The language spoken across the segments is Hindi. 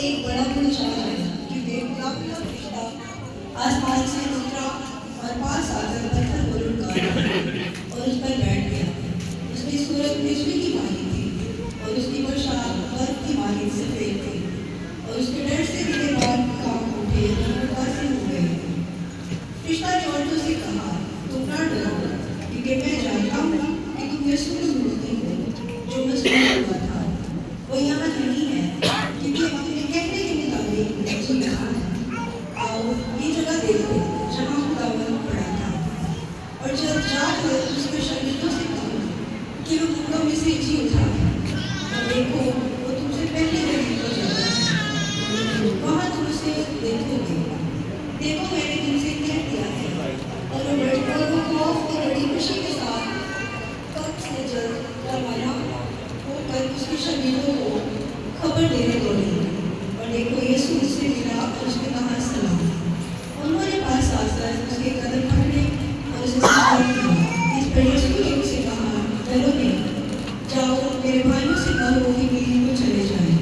एक बड़ा भूचाल आया कि बेवकूफ रिश्ता आसमान से उतरा और पास आकर पत्थर को लुढ़काया और उस पर बैठ गया। उसकी सूरत बिजली की मानी थी और उसकी पोशाक बर्फ की मानी सफेद थी और उसके डर से मेरे बाल कांप उठे और उदासी हो गए। रिश्ता ने औरतों से कहा, तुम ना डरो, क्योंकि मैं जानता हूँ कि तुम यीशु ढूंढती हो जो मजबूर हुआ था। वो यहाँ नहीं है क्योंकि अपने कहने के मुताबिक जी यहाँ है। आओ ये जगह देखो जहाँ खुदावन पड़ा था। और जब जाकर उसके शरीरों से कहो कि वो मुर्दों में से जी उठा है, और देखो वो तुमसे पहले जमीन को चला है, वहाँ तुम उसे देखोगे। देखो मैंने तुमसे कह दिया है। और वो खौफ और बड़ी खुशी के साथ कब से जल्द रवाना होकर उसकी शरीरों को खबर देने लगी। और देखो यीशु उससे मिला और उसने कहा सलाम। उन्होंने पास आकर उसके कदम पकड़े और उसे सलाम किया। इस पर यीशु ने उसे कहा, डरो नहीं, जाओ मेरे भाइयों से कहो कि मिली को चले जाएं,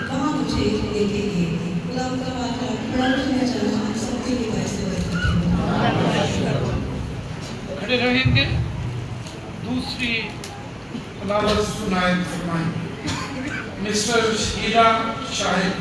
वहाँ मुझे देखेंगे। खुदा का वादा बड़ा सुना चला सबके लिए वैसे खड़े रहेंगे। दूसरी तलावत सुनाए फरमाएंगे मिस्टर हीरा शाहिद।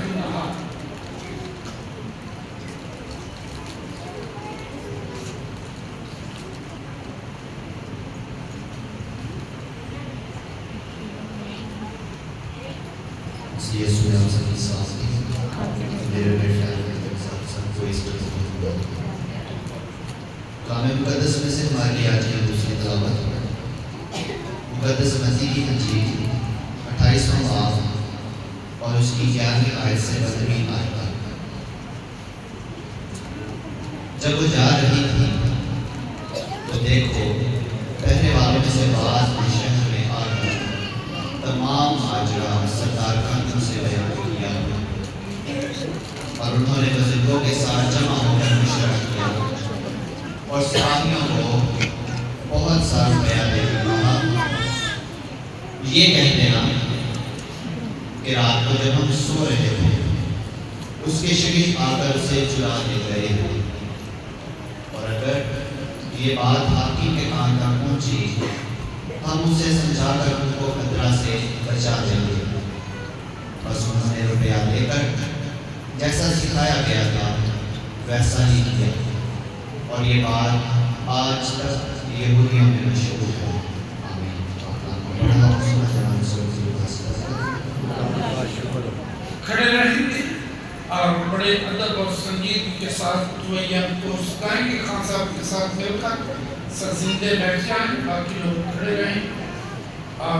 यीशु ने हम सबकी सांस दी, मेरे सबको इस कामे मुकद्दस में से हमारे लिए आज की दूसरी तलावत मुकद्दस मसीह की इंजील 28वां बाब और उसकी 11वीं आयत से 15वीं आयत। जब वो जा रही थी तो देखो पहले वालों में से बात शहर में आ गया। तमाम माजरा सरदार खान से बयान किया और उन्होंने बुजुर्गों के साथ जमा होकर मशवरा किया और सिपाहियों को बहुत सारा बयान देकर कहा, ये कह देना कि रात को जब हम सो रहे थे उसके शरीर आकर उसे चुरा ले गए, और अगर ये बात हाकिम के कान तक पहुंची हम उसे समझाकर उनको खतरा से बचा देंगे। बस उन्होंने रुपया लेकर जैसा सिखाया गया था वैसा ही किया, और ये बात आज तक यहूदियों में मशहूर है। खड़े रहेंगे और बड़े अदब और संगीत के साथ को सुनाएंगे। खान साहब के साथ मिलकर सजीदे बैठ जाएं, बाकी लोग खड़े रहें और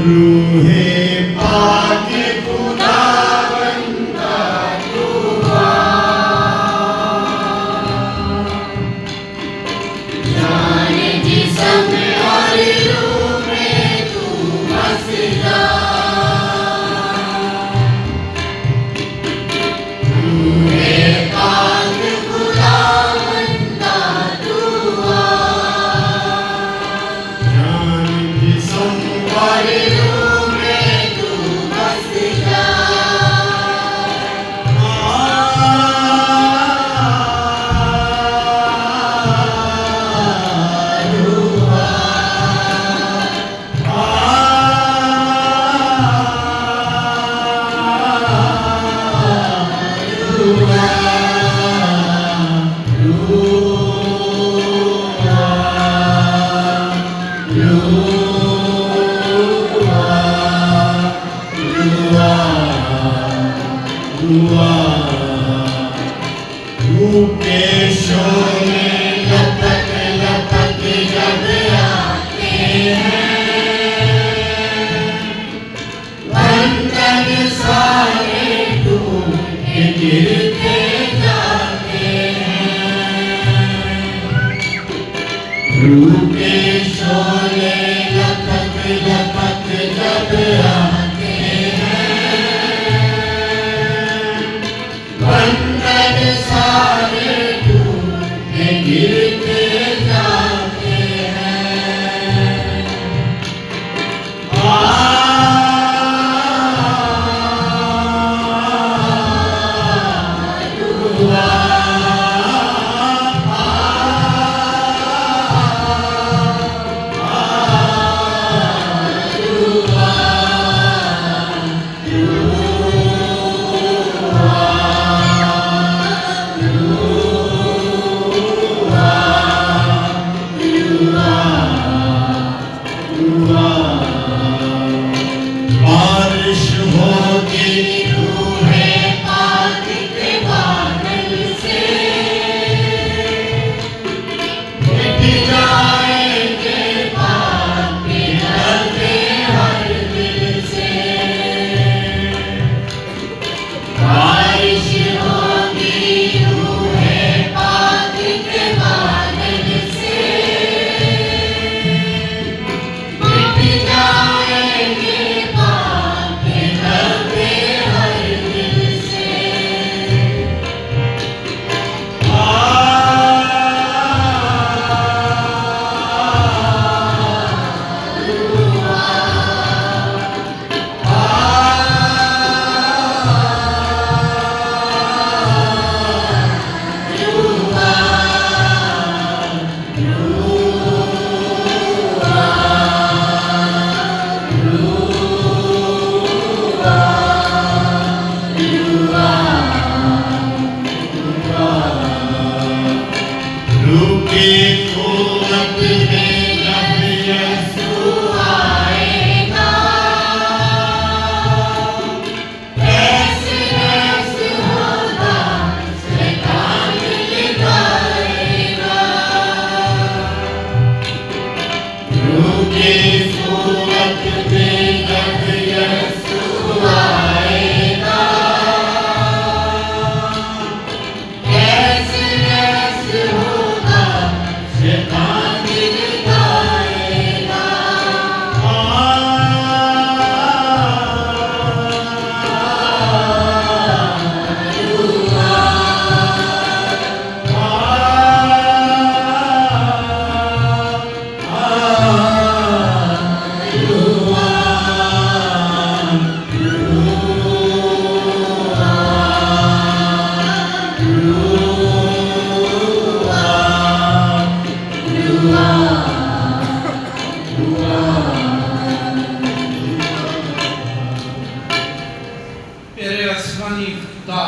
रूहे पाक खुदावंद दुआ जाने जिस्म और रूह में तू बस जा। रूहे पाक खुदावंद दुआ जाने जिस्म और सारे गिरते जाते हैं। रूठे शोले लपक लपक जब आते हैं, बंधन सारे टूटे गिरते जाते हैं। बारिश होगी रूहें पाक के बादल से, मिट जाएंगे पाप के धर्मे हर दिल से। बारिश होगी रूहें पाक के बादल से, मिट जाएंगे पाप के धर्मे हर दिल से। रुके कुव्वत में जब यीशु आएगा, ऐसे ऐसे होगा शैतान लिटाएगा। रुके कुव्वत में जब यीशु आएगा, ऐसे ऐसे होगा शैतान लिटाएगा। प्यारे आसमानी खुदा,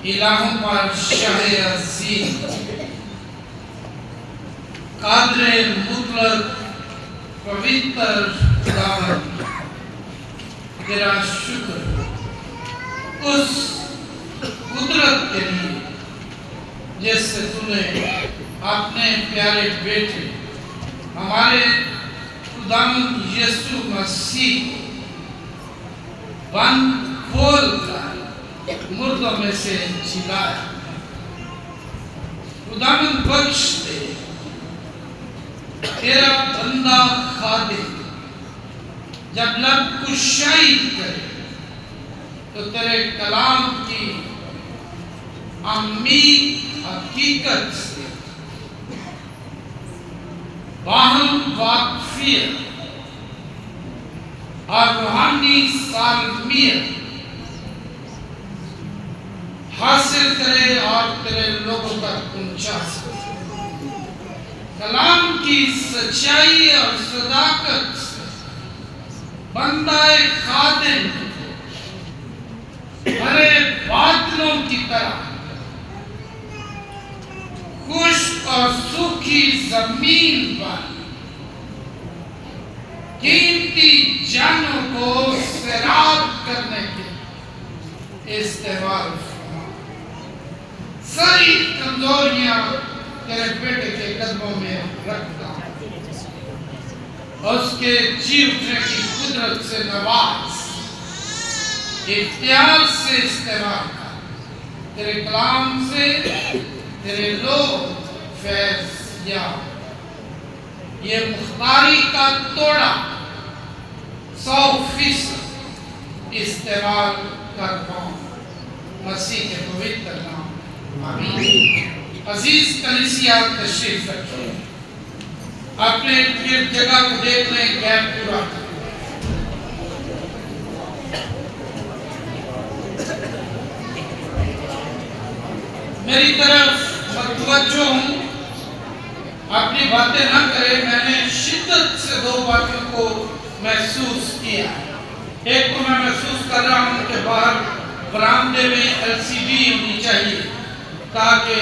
इलाहों पर शाह अज़ीम, कादरे मुतलक पवित्र खुदावंद, तेरा शुक्र उस कुदरत के लिए जिससे तूने अपने प्यारे बेटे हमारे खुदावंद यीशु मसीह बंद खोल कर मुर्दों में से जिलाया। खुदावंद बख्श दे, तेरा बंदा खादिम जब लब कुशाई करे तो तेरे कलाम की अमीर हकीकत से बाहम वाकफियत और रूहानी सालमियत हासिल करे और तेरे लोगों तक पहुंचा सके। कलाम की सच्चाई और सदाकत से बंदाए खादिम भरे बादलों की तरह खुश्क और सूखी जमीन पर कीमती जानों को सैराब करने के इस्तेमाल सारी कमजोरियां तेरे बेटे के कदमों में रखता हूं, उसके जी उठने की कुदरत से नवाज, इख्तियार से इस्तेमाल कर तेरे कलाम से तेरे लोग फैज या ये मुख्तारी का तोड़ा 100% इस्तेमाल कर पाऊं, मसीह के पवित्र नाम आमीन। अजीज कलीसिया तशरीफ रखिए, अपने इर्द जगह को देख लें, गैप पूरा करें। मेरी तरफ मतवज्जो हूं, अपनी बातें ना करें। मैंने शिद्दत से दो बातों को महसूस किया। एक को मैं महसूस कर रहा हूं कि बाहर बरामदे में LCD होनी चाहिए ताकि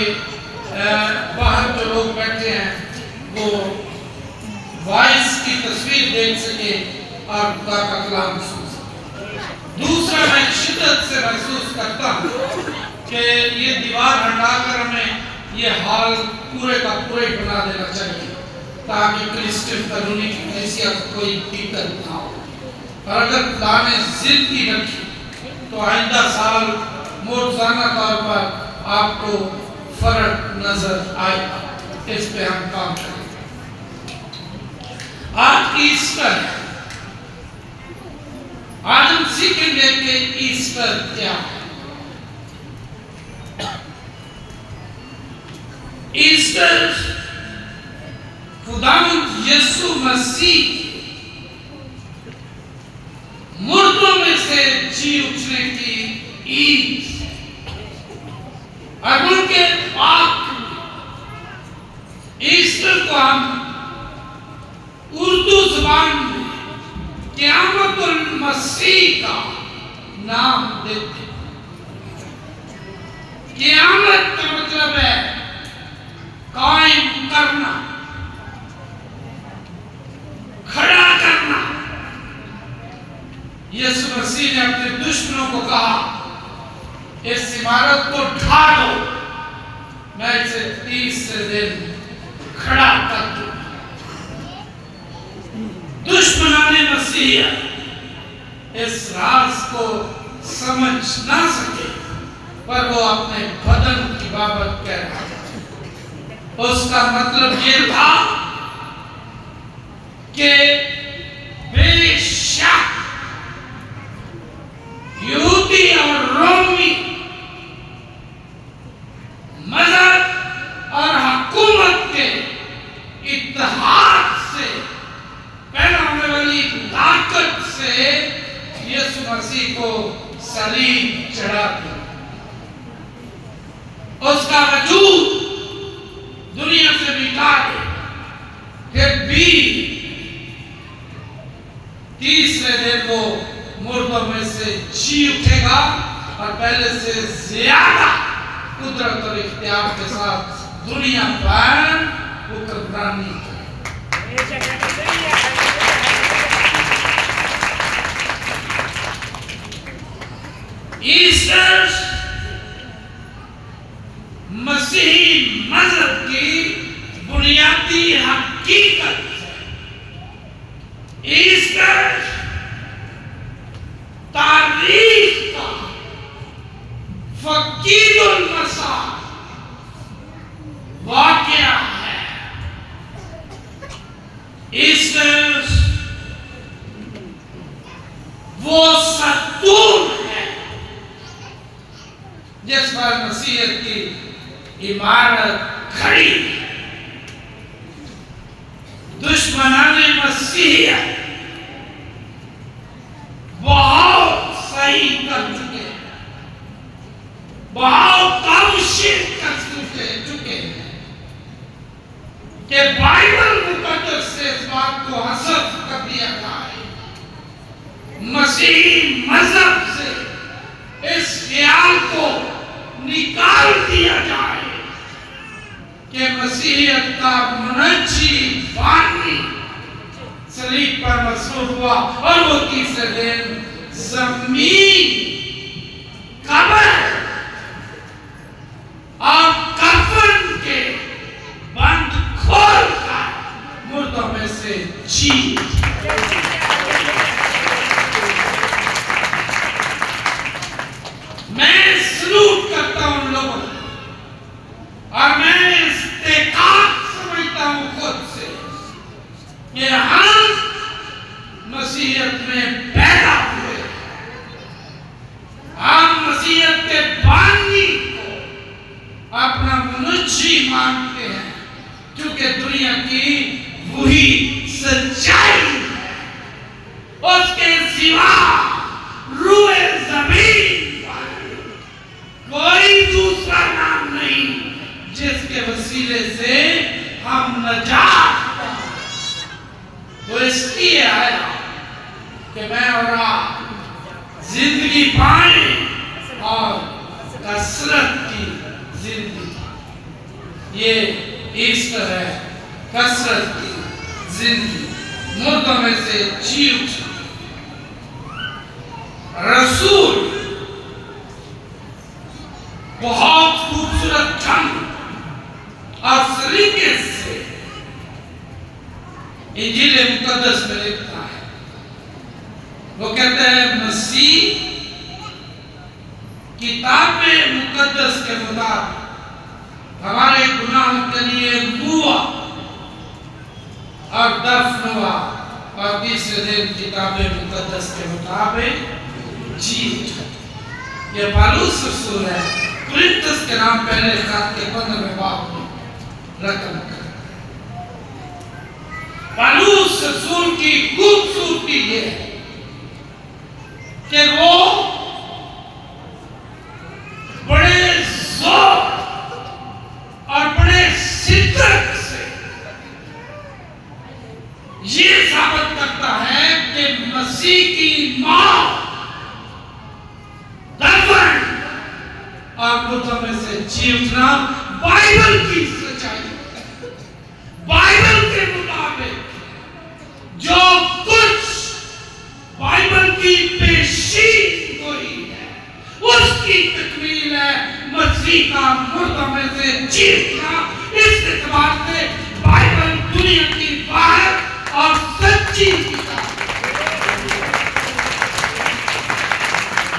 बाहर जो लोग बैठे हैं वो वॉइस की तस्वीर देख सके और खुदा का कलाम सुन सके। दूसरा, मैं शिद्दत से महसूस करता हूँ कि ये दीवार हटाकर हमें ये हाल पूरे का पूरे बना देना चाहिए ताकि क्रिश्चियन कॉलोनी की कलीसिया को कोई दिक्कत ना हो। और अगर खुदा ने जिद की रखी तो आइंदा साल मोजाना तौर पर आपको फर्क नजर आएगा। इस पे हम काम करेंगे। आज ईस्टर है। आज हम सीखेंगे कि ईस्टर क्या है। ईस्टर खुदावंद यीशु मसीह मुर्दों में से जी उठने की ईद और उनके बाद ईस्टर को हम उर्दू जुबान में क़यामतुल मसीह का नाम देते हैं। क़यामत का मतलब है कायम करना, खड़ा करना। यीशु मसीह ने अपने दुश्मनों को कहा, इस इमारत को ढा दो, मैं इसे 30 दिन खड़ा कर दूंगा। दुश्मनाने मसीह इस राज को समझ ना सके, पर वो अपने बदन की बाबत कह रहा था। उसका मतलब ये था कि बेशक यहूदी और रोमी मजहब और हुकूमत के इत्तेहाद से पैदा होने वाली ताकत से यीशु मसीह को सलीब चढ़ा दिया। उसका वजूद दुनिया से मिटा दे, फिर भी तीसरे दिन वो मुर्दों में से जी उठेगा और पहले से ज्यादा कुदरत और इख्तियार के साथ दुनिया पर हुक्मरानी ईस्टर मसीही मजहब की बुनियादी हकीकत है। ईस्टर तारीख का फकीरुल मसा वाक़या है। ईस्टर वो सतून है जिस पर मसीहत की इमारत खड़ी है। दुश्मनाने मसीहियत बहुत सही कर चुके हैं, बहुत कोशिश कर चुके हैं कि बाइबल मुकद्दस से इस बात को हज़फ कर दिया जाए, मसीही मजहब से इस ख्याल को निकाल दिया जाए कि मसीहियत का मुनज्जी बानी सलीब पर मसरूफ हुआ और वो तीसरे दिन जमीन, कब्र और कफन के बंद खोलकर मुर्दों में से जी। मैं सलूट करता हूं जिंदगी पाए और कसरत की जिंदगी। ये ईस्टर है, कसरत की जिंदगी, मुर्दों में से जी उठा। रसूल बहुत खूबसूरत ढंग और सलीके से इंजील मुकद्दस में लिखता है। वो कहते हैं मसीह किताब मुकद्दस के मुताबिक हमारे गुनाहों के लिए हुआ और दफन हुआ और तीसरे दिन किताब मुकद्दस के मुताबिक जी उठा। ये पौलुस रसूल है, कुरिन्थस के नाम पहले खत के 15वें बाब में रकम कर। पौलुस रसूल की खूबसूरती ये है कि वो बड़े ज़ौक़ और बड़े शिद्दत से ये साबित करता है कि मसीह की मौत, दफन और मुर्दों में से जी उठना बाइबल की सच्चाई है। बाइबल के मुताबिक जो कुछ बाइबल की पेशीन गोई है उसकी तकमील है मसीह का मुर्दों में से जी उठना। इस एतबार से बाइबल दुनिया की वाहिद और सच्ची किताब।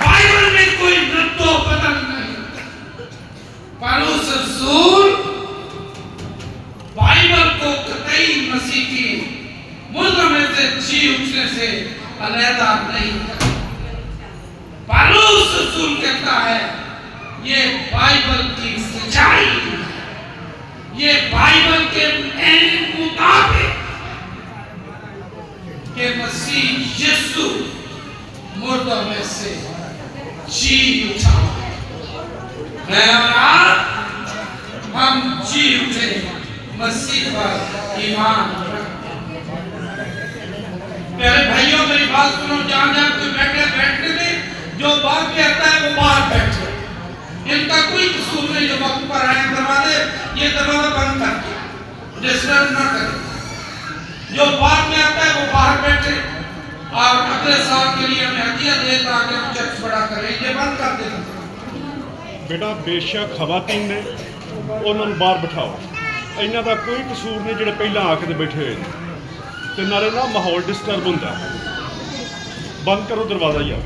बाइबल में कोई रद्दो बदल नहीं। पौलुस रसूल बाइबल को कतई मसीह की मुर्दों में से जी उठने से अलहदा नहीं करता। पौलुस रसूल कहता है ये बाइबल की सच्चाई है, ये बाइबल के मुताबिक कि मसीह यीशु मुर्दों में से जी उठा। मैं और आप हम जी उठे मसीह पर ईमान रखते। प्यारे भाइयों मेरी बात सुनो, जहाँ जहाँ कोई बैठने में जो बात भी आता है वो बाहर बैठे। इनका कोई कसूर नहीं जो वक्त पर आए दरवाजे ये दरवाजा बंद कर दिया, डिस्टर्ब ना करें। जो बाद में आता है वो बाहर बैठे और अगले साल के लिए हमें हदिया दे ताकि हम चर्च बड़ा करें। ये बंद कर देना बेटा, बेशक खवातीन ने उन्होंने बाहर बिठाओ, इन्हों का कोई कसूर नहीं जो पहला आके बैठे हुए तो नाले ना माहौल डिस्टर्ब होता। बंद करो दरवाजा यार।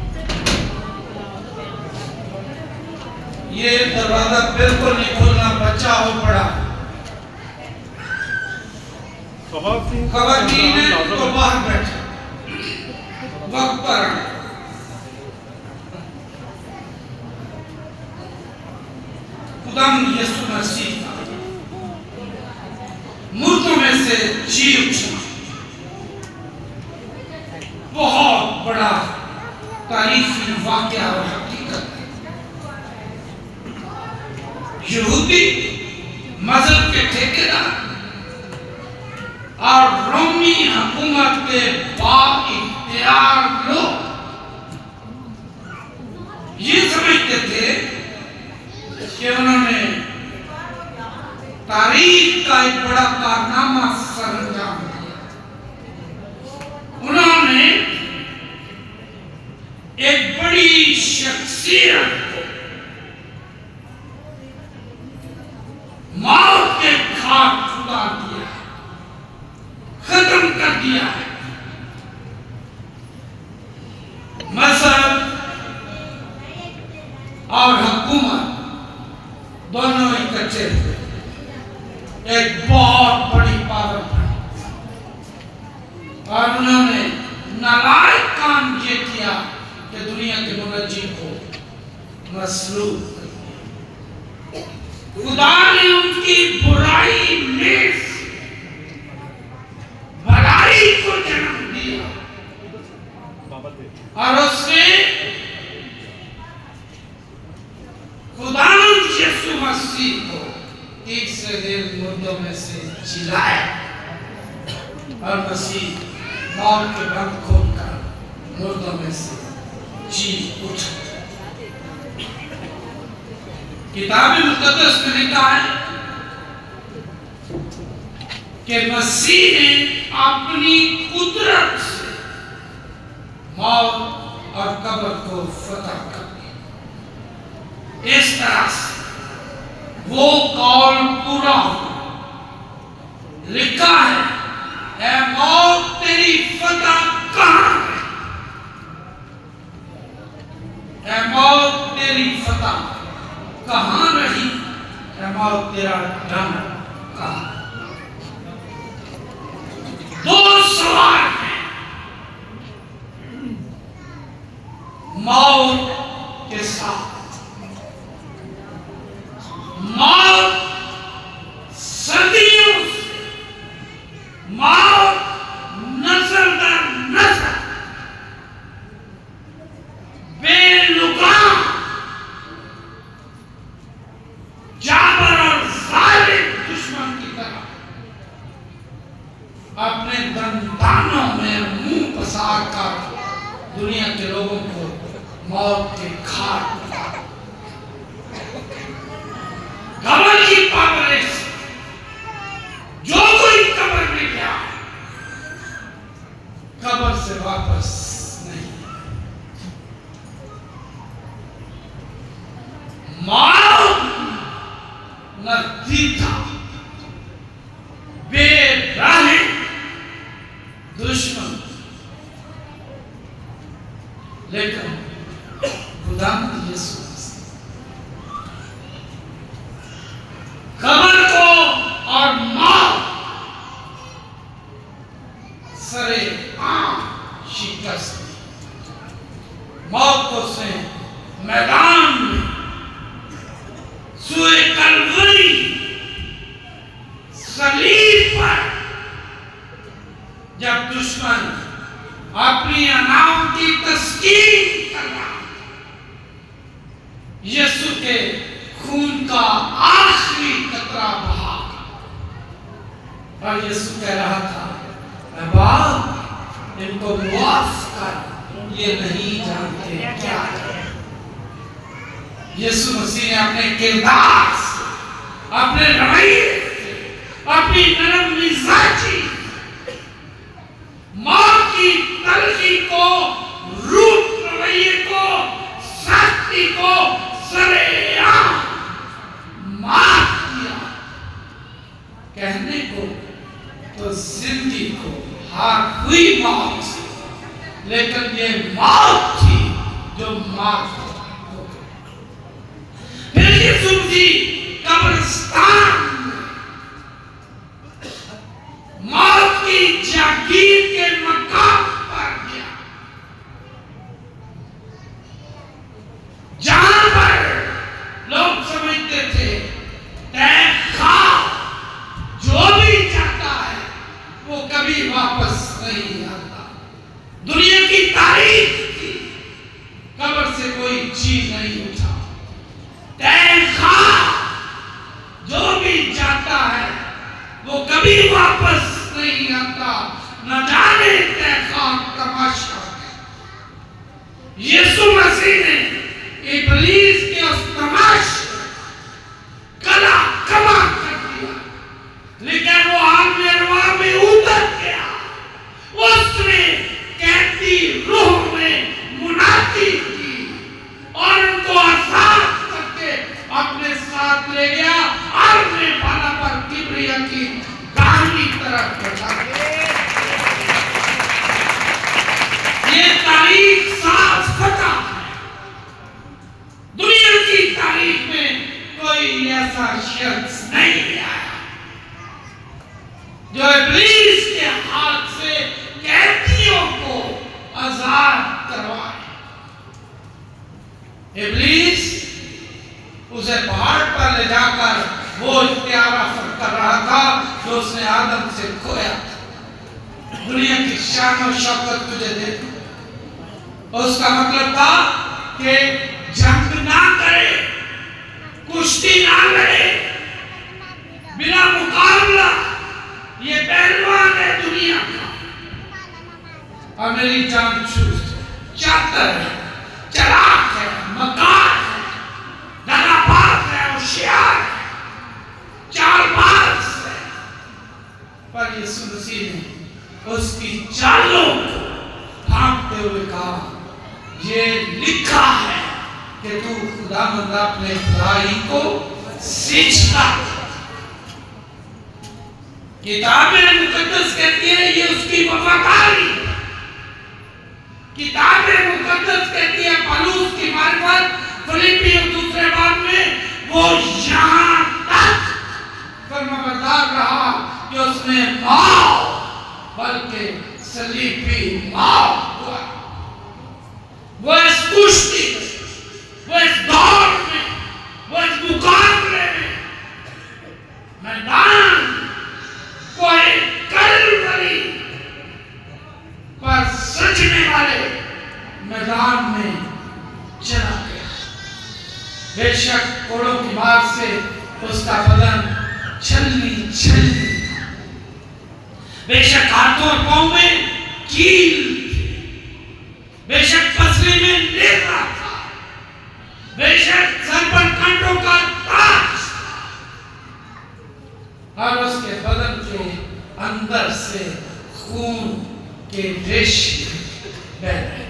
ये दरवाजा बिल्कुल नहीं खोलना, बच्चा हो पड़ा। खवातीन है तो बाहर बैठे वक्त पर आए। खुदाम यीशु मसीह मुर्दों में से जी उठना बहुत बड़ा तारीफी वाकया और हकीकत है। यहूदी मजहब के ठेकेदार और रोमी हुकूमत के बाइख्तियार लोग ये समझते थे कि उन्होंने तारीख का एक बड़ा कारनामा सरअंजाम दिया। उन्होंने एक बड़ी शख्सियत को मौत के घाट उतार दिया, खत्म कर दिया है। मजहब और हुकूमत दोनों इकट्ठे हुए एक बहुत बड़ी पावर बनी और उन्होंने नालायक काम ये किया कि दुनिया के मुनज्जिम को मसलूब कर दिया। खुदा ने उनकी बुराई में भलाई को जन्म दिया और उसने खुदा यीशु मसीह को तीसरे दिन मुर्दों में से जिलाया और मसीह मौत के बंद खोलकर मुर्दों में से जी उठा। किताब मुकद्दस में लिखा है कि मसीह ने अपनी कुदरत से मौत और कब्र को फतह कर दिया। इस तरह से वो कौल पूरा हो। लिखा है, ऐ मौत तेरी फतह कहां है? ऐ मौत तेरी फतह कहां रही? ऐ मौत तेरा दम कहां? दो सवाल हैं मौत के साथ। मौत सदियों से, मौत नस्ल दर नस्ल बेलुगाम जाबर और जालिम दुश्मन की तरह अपने दंतानों में मुंह पसार कर दुनिया के लोगों को मौत के घाट उतारा। कब्र की परवरिश, जो कोई कब्र में गया कब्र से वापस नहीं। मौत नतीजा बेराह दुश्मन, लेकिन खुदावंद यीशु कब्र को और मौत सरे आम शिकस्त, मौत को से मैदान में सूए कलवरी सलीब पर जब दुश्मन अपनी अनाम की तस्कीन कर रहा, यीशु के खून का आखिरी कतरा बहा और यीशु कह रहा था, बाप इनको माफ कर, ये नहीं जानते क्या है। यीशु मसीह ने अपने किरदार से, अपने रवैये से, अपनी नरम मिजाजी, मौत की तलखी को, रूप रवैये को, शक्ति को सरेआम मार दिया। कहने को तो जिंदगी को हार हुई मौत, लेकिन ये मौत थी जो मार हो गई। फिर यीशु मसीह कब्रिस्तान मौत की जागीर के मकाम पर गया, जहां पर लोग समझते थे जो भी जाता है वो कभी वापस नहीं आता। दुनिया की तारीख थी, कब्र से कोई चीज नहीं उठा। जो भी जाता है वो कभी वापस नहीं आता। न जाने देखा तमाशा। यीशु मसीह ने इब्लीस के उस तमाशे कला कमा कर दिया, लेकिन वो आत्मा में उतर गया। उसने कहती रूह में मुनादी की और उनको आजाद करके अपने साथ ले गया और अपने बाला पर किबरिया की दाहिनी तरफ बैठा। ये तारीख साफ पता है। दुनिया की तारीख में कोई ऐसा शख्स नहीं आया जो इब्लीस के हाथ से कैदियों को आजाद करवाए। इब्लीस उसे पहाड़ पर ले जाकर वो इख्तियार हासिल कर रहा था जो उसने आदम से खोया था। दुनिया की शान और शौकत तुझे दे, उसका मतलब था कि जंग ना करे, कुश्ती ना लड़े, बिना मुकाबला। ये पहलवान है दुनिया का और मेरी जान चाहता है उसकी चालों को भांपते हुए कहा, ये लिखा है कि तू खुदावंद अपने भाई को सिजदा। किताबें मुकद्दस कहती है ये उसकी वफादारी। किताबें मुकद्दस कहती है पौलुस की मार्फत फिलिप्पी और दूसरे बाब में वो यहाँ तक फरमाबरदार रहा कि उसने मौत बल्कि सलीबी मौत हुआ। वो इस कुश्ती में, वो इस दौड़ में, वो इस मुकाबले में मैदान कोई कलवरी पर सजने वाले मैदान में चला गया। बेशक कोड़ों की मार से उसका बदन छलनी छलनी था, बेशक हाथों और पांव में कील, बेशक पसली में नेज़ा था, बेशक सर पर कांटों का ताज और उसके बदन के अंदर से खून के रेशे बह रहे,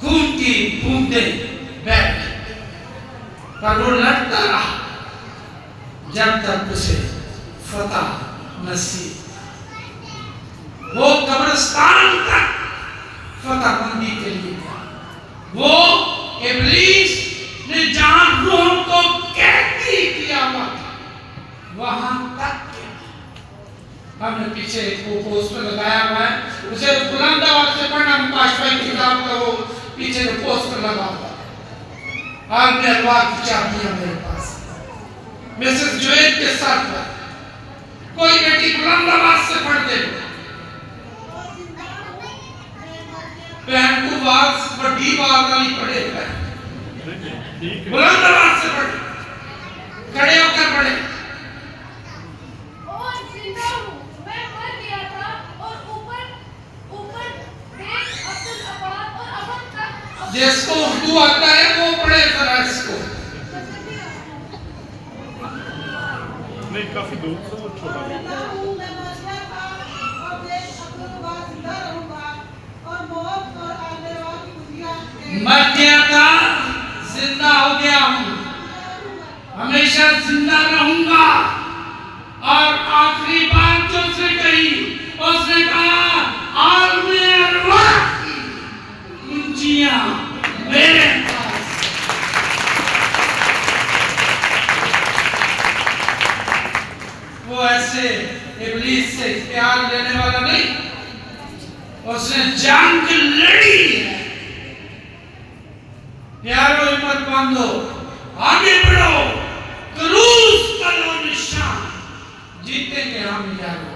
खून की बूंदें बह रही। पर वो लड़ता रहा जब तक उसे फतह नसीब, वो कब्रिस्तान तक फतहबंदी के लिए गया। वो इब्लीस ने जहां रूह को कैदी किया हुआ था वहां तक गया। हमने पीछे वो पोस्टर लगाया हुआ है, उसे बुलंद आवाज से पढ़ना। मुकाश भाई की किताब का वो पीछे जो पोस्टर लगा हुआ है, आज में अल्लाह की चाबियां मेरे पास, मिसेस जुएद के साथ में कोई बेटी बुलंद आवाज से पढ़ दे। बहन को आवाज बड़ी आवाज वाली पढ़े, बुलंद आवाज से पढ़े, खड़े होकर पढ़े। जिसको उर्दू आता है वो पढ़े जरा इसको। नहीं, काफी दूर से वो छोटा है। मर गया था, जिंदा हो गया हूँ, हमेशा जिंदा रहूंगा। और आखिरी बात जो उसने कही, उसने कहा आलमे अरवाह की कुंजियां मेरे पास। वो ऐसे इब्लीस से प्यार लेने वाला नहीं, उसने जंग लड़ी है। प्यारो हिम्मत बांधो, आगे बढ़ो, क्रूस करो निशान, जीतेंगे हम यारो,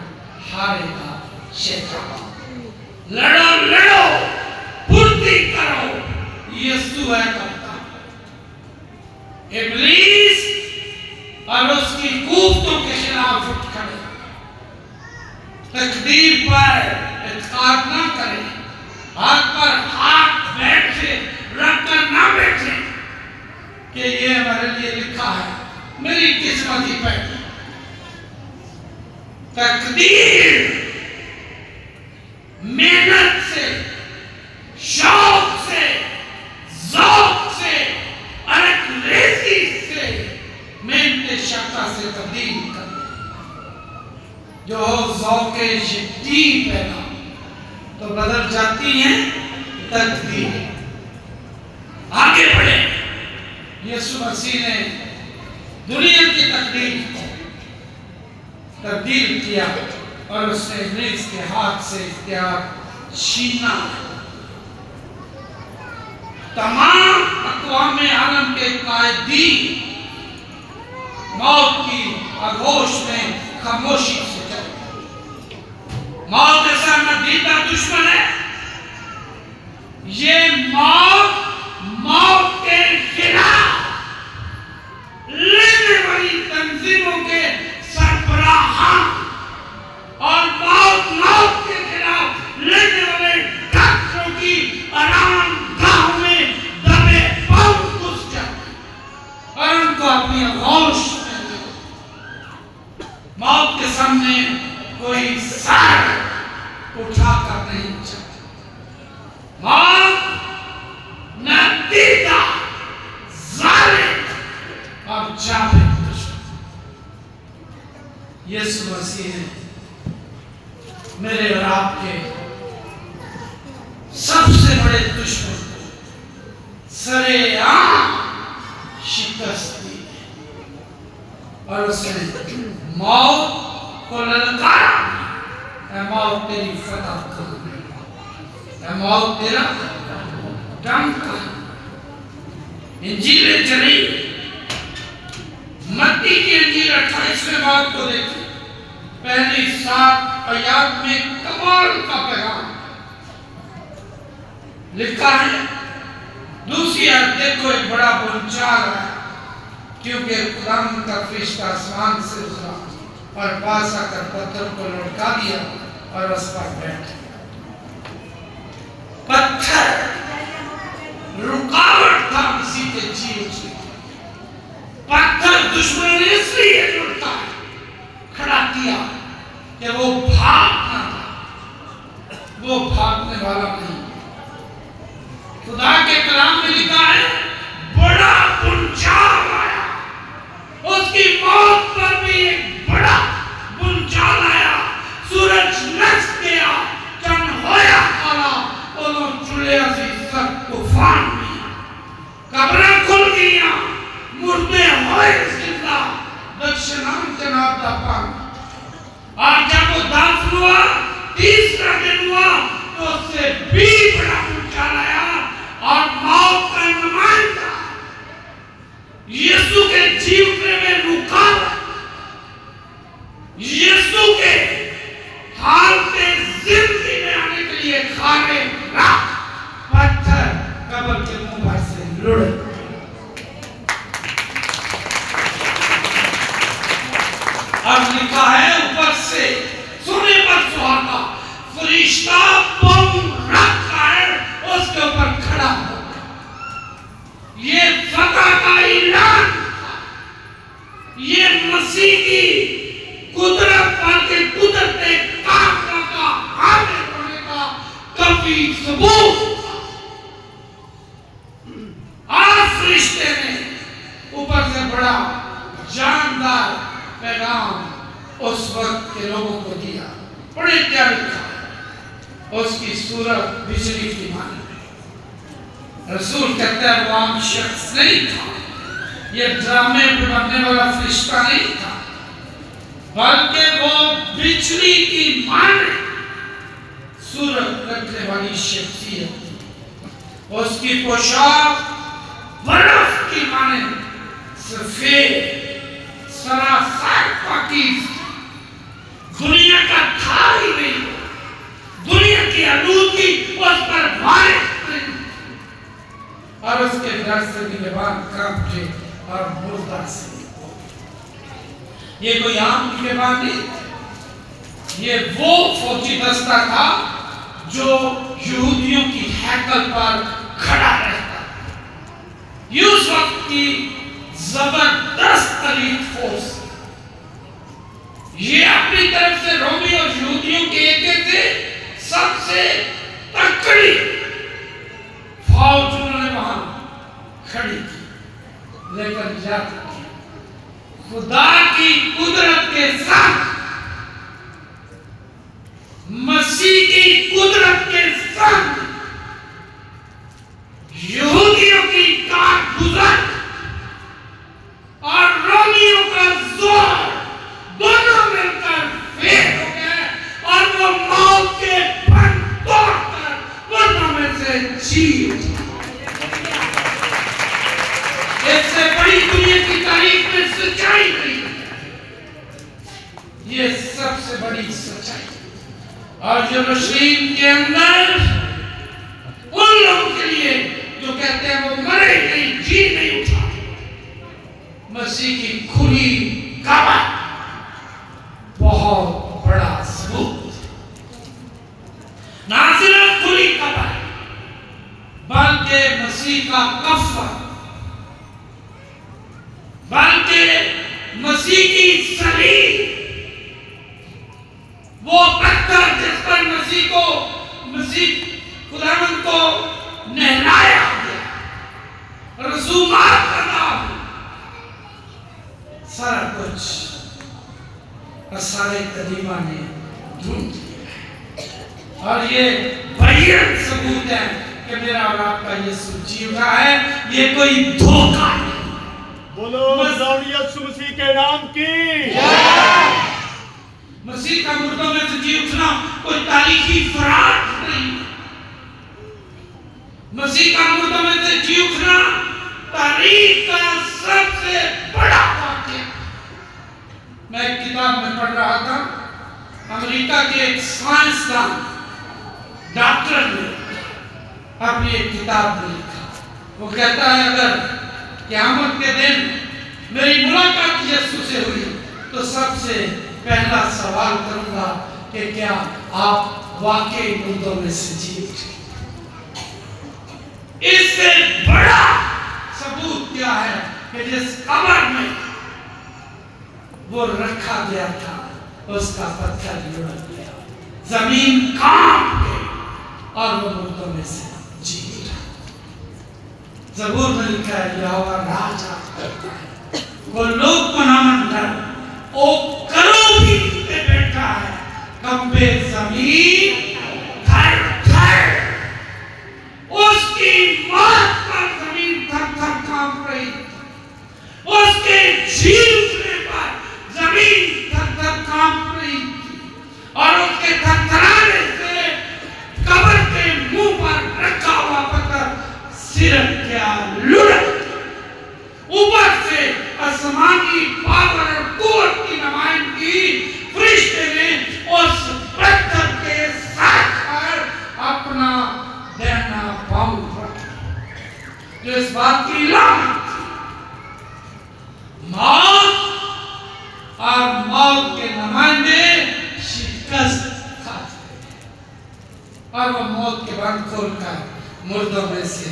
हारेगा शैतान। लड़ो लड़ो, फुर्ती करो, यीशु है कप्तान। इब्लीस और उसकी कुफ्तों के खिलाफ उठ खड़े, तकदीर पर इत्काद ना करें, हाथ पर हाथ बैठे रखकर ना बैठे कि ये हमारे लिए लिखा है, मेरी किस्मत ही बैठी। तकदीर मेहनत से, शौक से, ज़ौक़ से, अरक-रेज़ी से, मेहनत शक्का से तब्दील कर जो ज़ौक़े शदीद पैदा तो बदल जाती है तकदीर। आगे बढ़े। यीशु मसीह ने दुनिया की तकदीर को तब्दील किया और उसने इब्लीस के हाथ से इख्तियार छीना। तमाम अक़वाम आलम के कायदी मौत की आगोश में खामोशी से चले। मौत ऐसा नदीदा दुश्मन है। ये मौत के खिलाफ लड़ने वाली तंजीमों के सरबराहां और मौत के खिलाफ लड़ने वाले डॉक्टरों की आरामगाहों में दबे पांव घुस जाते और उनको अपनी आगोश में मौत के सामने कोई सर यीशु मसीह ने मेरे और आपके सबसे बड़े दुश्मन को सरेआम शिकस्त दी और उसने मौत को ललकारा, ऐ मौत तेरी फतह कर, ऐ मौत तेरा डंका। इंजील चली, मत्ती की इंजील 28वें बाब को देखिए, पहली 7 आयत में कमाल का पैगाम लिखा है। दूसरी आयत देखो, एक बड़ा बुलचाल है, क्योंकि खुदावंद का फरिश्ता आसमान से उतरा और पास आकर पत्थर को लौटा दिया और उस पर बैठा। पत्थर रुकावट था किसी के जीवन से। पत्थर दुश्मन ने इसलिए लौटा खड़ा किया कि वो भागना था, वो भागने वाला नहीं। खुदा के कलाम में लिखा है, बड़ा बुलचाल आया, उसकी मौत पर भी एक बड़ा बुलचाल आया, सूरज नच गया, चंद होया काला, ओलों चुड़िया सी सब तूफान में, कब्रें खुल गईयां, मुर्दे होए जिंदा, दक्षिणाम जनाब दा पान। और जब वो दाफन हुआ, तीसरा दिन हुआ, तो उससे भी बड़ा बुलचाल आया और मौत का नुमाइंदा यीशु के जीवने में रुकावट, यीशु के हालते जिंदगी में आने के लिए खारे राख पत्थर कब्र के मुंह पर से लुढ़े। अब लिखा है ऊपर से सोने पर सुहागा फरिश्ता बम रखा है, उसके ऊपर खड़ा हो। ये फतह का ऐलान था, ये मसीह की कुदरत पर के कुदरत काम का हाजिर होने का कभी सबूत था। आज फरिश्ते ने ऊपर से बड़ा जानदार पैगाम उस वक्त के लोगों को दिया। बड़े क्या लिखा, उसकी सूरत बिजली की मानी। रसूल कहता है वो आम शख्स नहीं था, ये ड्रामे में बनने वाला फरिश्ता नहीं था, बल्कि वो बिजली की माने सूरत रखने वाली शख्सियत थी। उसकी पोशाक बर्फ की माने सफेद सरासर पाकीज़, दुनिया का था ही नहीं, दुनिया की आलूदगी उस पर वारिस और उसके डर से निगहबान कांपते और मुर्दा से। ये कोई आम निगहबान नहीं, ये वो फौजी दस्ता था जो यहूदियों की हैकल पर खड़ा रहता। ये उस वक्त की जबरदस्त एलीट फोर्स, ये अपनी तरफ से रोमी और यहूदियों के एक थे सबसे तकड़ी फौज उन्होंने वहां खड़ी की। लेकिन याद रखिए, खुदा की कुदरत के साथ, मसीह की कुदरत के साथ यहूदियों की कारगुजारी और रोमियों का जोर दोनों मिलकर फेल हो गए और वो मौत के फन तोड़कर दोनों में से जी उठे। इससे बड़ी दुनिया की तारीख में सच्चाई नहीं है, ये सबसे बड़ी सच्चाई। और यरूशलेम के अंदर उन लोगों के लिए जो कहते हैं वो मरे नहीं, जी नहीं उठा, मसीह की खुली कब्र बहुत बड़ा सबूत। ना सिर्फ खुली कब्र बल्कि मसीह का कफन, बल्कि मसीह की सलीब, वो पत्थर जिस पर मसीह खुदावंद को नहलाया गया, रसूमात का नाम, सारा कुछ सारे कदीमा ने ढूंढ लिया और ये बयान सबूत है कि मेरा और आपका यीशु जी उठा है, ये कोई धोखा नहीं। बोलो यीशु मसीह के नाम की। मसीह का मुर्दों में से जी उठना कोई तारीखी फराक नहीं। मसीह का मुर्दों में से जी उठना तारीख का सबसे बड़ा वाक्य। मैं एक किताब में पढ़ रहा था, अमेरिका के एक साइंसदान डॉक्टर ने अपनी एक किताब में लिखा, वो कहता है अगर क़यामत के दिन मेरी मुलाकात यीशु से हुई तो सबसे पहला सवाल करूंगा कि क्या आप वाकई मुर्दों में से जी उठे। इससे बड़ा सबूत क्या है कि जिस कब्र में वो रखा गया था उसका पत्थर लुढ़क गया, जमीन कांप गई और वो मुर्दों में से जी उठा। ज़बूर में लिखा है यहोवा राजा करता है, वो लोग पनामंडल ओ करो भी पे बैठा है, कंबे जमीन थर थर। उसकी मौत पर जमीन थर थर कांप रही, उसके जी उठने पर जमीन थर थर कांप रही और उसके थरथराने से कब्र के मुंह पर रखा हुआ पत्थर सिरक गया, लुढ़क। ऊपर से आसमानी पावर और कुव्वत की नुमाइंदगी फरिश्ते ने उस पत्थर के साथ पर अपना दाहिना पांव रखा, जो इस बात की लामत मौत और मौत के नुमाइंदे शिकस्त खा चुके और वो मौत के बंद खोलकर मुर्दों में से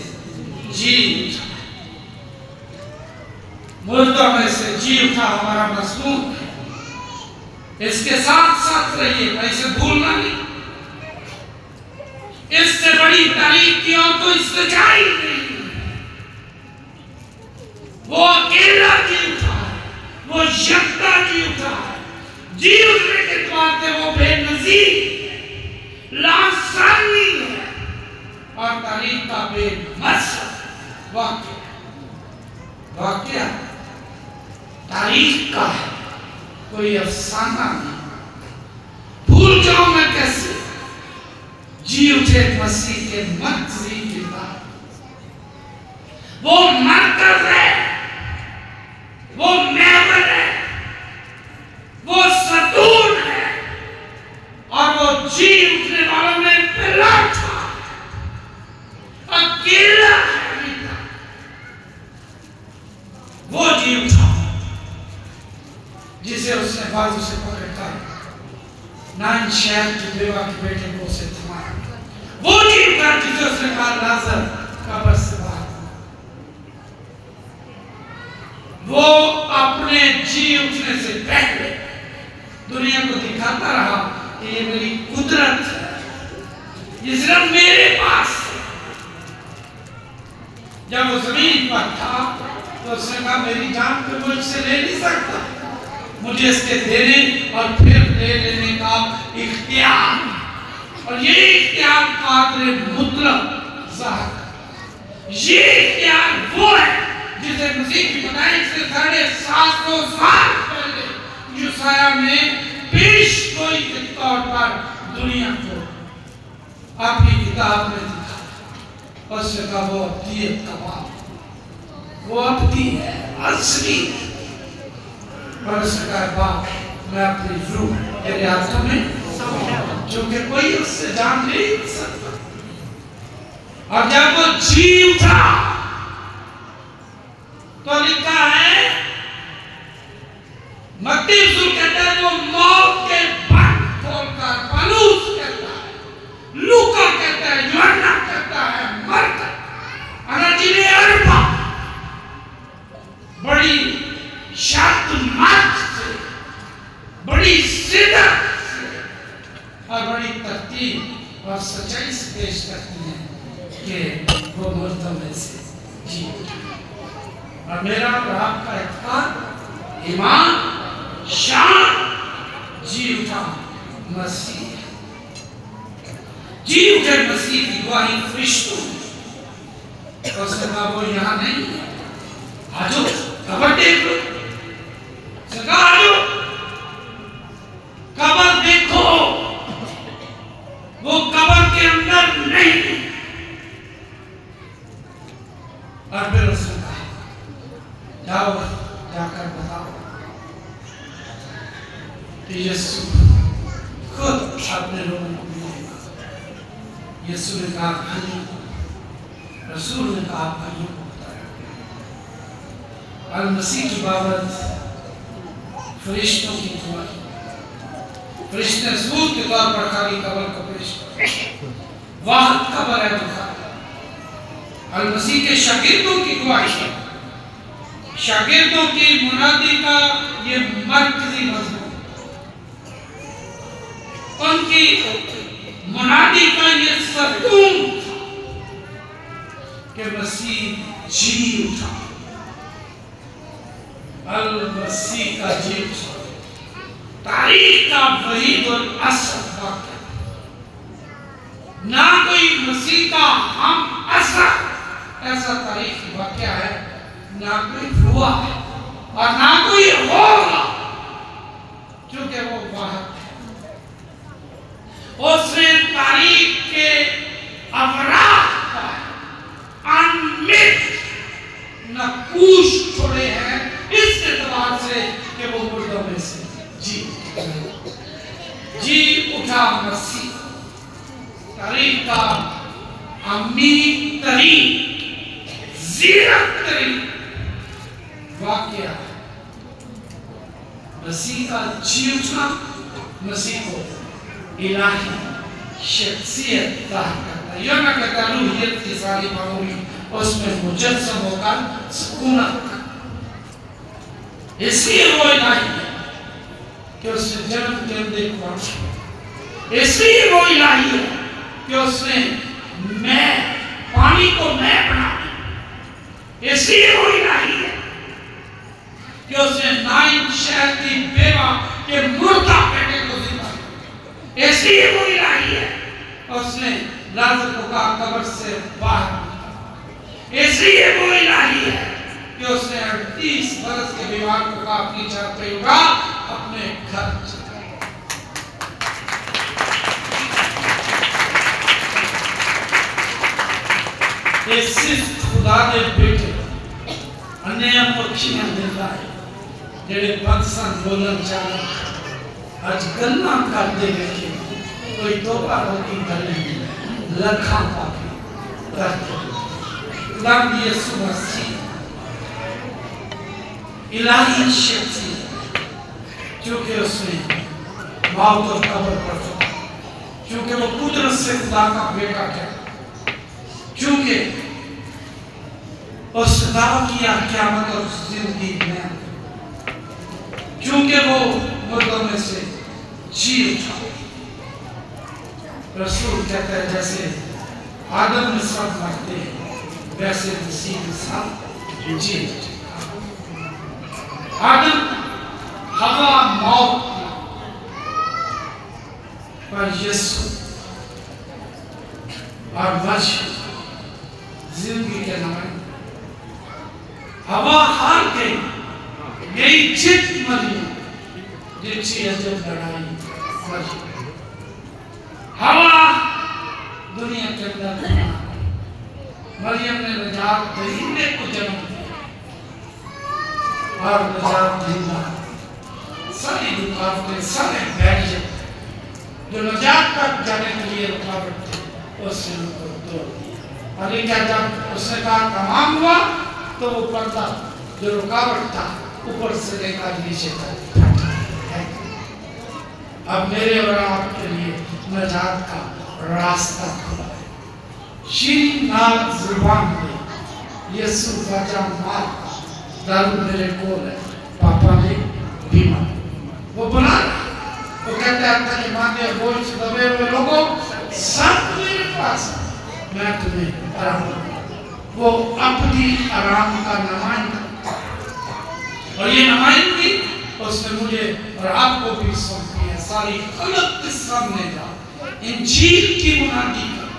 जी उठा। मुर्दों में से जी उठा हमारा मजमून है। इसके साथ साथ रहिए, ऐसे भूलना नहीं। इससे बड़ी तारीफ की और कोई सच्चाई नहीं। वो अकेला जी उठा है, वो यकता जी उठा है। जी उठने के बाद वो बेनजीर लासानी है और तारीफ का बेमसर वाक्य वाक्य तारीख का है, कोई अफसाना नहीं। भूल जाऊं मैं कैसे जी उठे मसीह के मर्जी के बाद। वो मरकज है, वो महवर है, वो सतून है और वो जी उठने वालों में पहला था। अकेला है वो जी उठा जिसे उसने बाजू से पकड़कर नाइन शहर की बेवा के बेटे को उसे थमाया। वो जी उठा जिसे उसने कहा लाजर कब्र से बाहर। वो अपने जी उठने से पहले दुनिया को दिखाता रहा कि ये मेरी कुदरत है, ये सिर्फ मेरे पास है। जब वो जमीन पर था तो उसने कहा मेरी जान को मुझसे ले नहीं सकता, मुझे इसके देने और फिर ले लेने का इख्तियार, और ये इख्तियार कादर मुतलक ज़ाहिर। ये इख्तियार वो है जिसे मसीह की पैदाइश से 750 साल पहले यूसाया ने पेश गोई के तौर पर दुनिया को अपनी किताब में दिखा। उसने कहा वो अब्दियत का बाप, वो अब्दी है, असली है। और उसने कहा बाप मैं अपनी रूह तेरे हाथों में, जो कि कोई उससे जान नहीं सकता। और जब वो जी उठा तो लिखा है, मत्ती रसूल कहता है वो मौत के बंद खोलकर पलूस कहता है, लूका कहता है, यूहन्ना कहता है, मरता अनाजिले अरबा बड़ी शांत से, बड़ी शिद्दत से और बड़ी तरतीब और सच्चाई से पेश करती है कि वो मुर्दों में से जी उठा। और मेरा और आपका इत्मीनान, ईमान, शान जी उठा मसीह, जी उठे मसीह की गवाही फरिश्तों ने। उसने कहा वो यहाँ नहीं है, आजो कब्र देख लो। आजो कब्र देखो, वो कब्र के अंदर नहीं है। और फिर उसने कहा जाओ जाकर बताओ कि यीशु खुद अपने लोगों को मिलेगा। यीशु ने कहा भाइयों, रसूल ने कहा भाइयों को बताया। और मसीह की बाबत फरिश्तों की गवाही, फरिश्ते सबूत के तौर पर खाली कब्र को पेश कर, वह कब्र है दुखा। और मसीह के शागिर्दों की गवाही, शागिर्दों की मुनादी का ये मरकजी मजमून, उनकी मुनादी का ये सतून कि मसीह जी उठा। अल मसीह का जी उठा तारीख का वहीद और असर वाक़या, ना कोई मसीह का हम असर ऐसा तारीख वाक़या है, ना कोई हुआ और ना कोई होगा, क्योंकि वो बाहर है। उसने तारीख के अवराह पर अनमित नकूश छोड़े हैं इस एतबार से कि वो मुर्दों में से जी उठा मसीह। तारीख का अमीर तरीन, जीरत तरीन वाक़या मसीह का जी उठना, मसीह को इलाही शख्सियत दान करता है। यह मैं कहता हूँ रूहियत की सारी मामूली उसमें मुजस्सम होकर सुकूनत, इसलिए वो इलाही है कि उसने जन्म के देखा, इसलिए वो इलाही है कि उसने मैं पानी को मैं बना दी, इसलिए वो इलाही है कि उसने नाइन शहर की बेवा के मुर्दा बेटे को जिंदा, इसलिए वो इलाही है उसने लाजर को कहा कब्र से बाहर, इसलिए वो इलाही है कि उसने 38 बरस के बीमार को कहा अपनी छत पे उठा अपने घर चला। सिर्फ खुदा दे बेटे अन्य पक्षियां देता है जेड़े पाकिस्तान बोलन चाहे आज गन्ना कर दे रखे कोई तोबा होती कर नहीं लखा पापी करते खुदा यीशु मसीह इलाही शख्सियत, क्योंकि उसने मौत और कब्र पर चढ़ा, क्योंकि वो कुदरत से खुदा का बेटा है, क्योंकि उसने दावा किया क़यामत और जिंदगी में, क्योंकि वो मुर्दों में से जी उठा। रसूल कहते हैं जैसे आदम में सब मरते हैं वैसे मसीह के साथ जी उठा। आदम हवा मौत पर यीशु और मसीह जिंदगी के नाम हवा हार गई, यही जित मरी जिसकी अजब लड़ाई मरी। हवा दुनिया के अंदर मरियम ने नजात दहीने को जन्म दिया और नजात दहीना सारी रुकावटें सारे बैरियर जो नजात तक जाने के लिए रुकावट थी उसने उनको तोड़ दिया। और क्या जब उसने कहा तमाम हुआ तो वो पर्दा जो रुकावट था ऊपर से लेकर नीचे तक है। अब मेरे और आपके लिए नजात का रास्ता खुला है। शीन नाल जुबान में यीशु बाजा मार दारू मेरे कोल है, पापा ने बीमार वो बुला वो कहता है कि मांगे बोझ दबे हुए लोगों सब मेरे पास मैं तुम्हें आराम वो अपनी आराम का नुमाइंदा और ये नुमाइंदगी उसने मुझे और आपको भी सौंपी है। सारी खलक के सामने जा इंजील की मुनादी कर।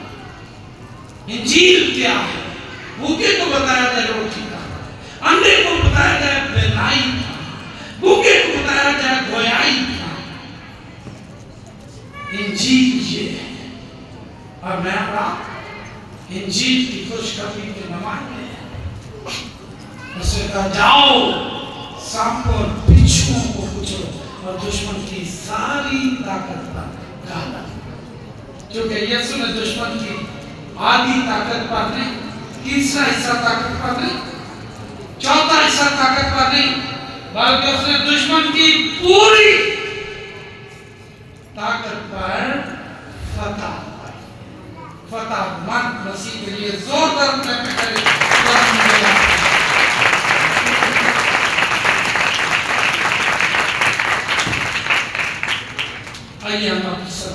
इंजील क्या है? भूखे को बताया जाए रोटी का, अंधे को बताया जाए बेनाई का, भूखे को बताया जाए गोयाई का। इंजील ये है। और मैं इंजील की खुशखबरी के नुमाइंदे हैं। उसे कहा जाओ सांपों और बिच्छुओं को कुचलो और दुश्मन की सारी ताकत पर गाला। क्योंकि यीशु ने दुश्मन की आधी ताकत पर नहीं, तीसरा हिस्सा ताकत पर नहीं, चौथा हिस्सा ताकत पर नहीं, बल्कि उसने दुश्मन की पूरी ताकत पर फतह पाई। फतह मन मसीह के लिए जोरदार क्लैप करें। आइए हम सब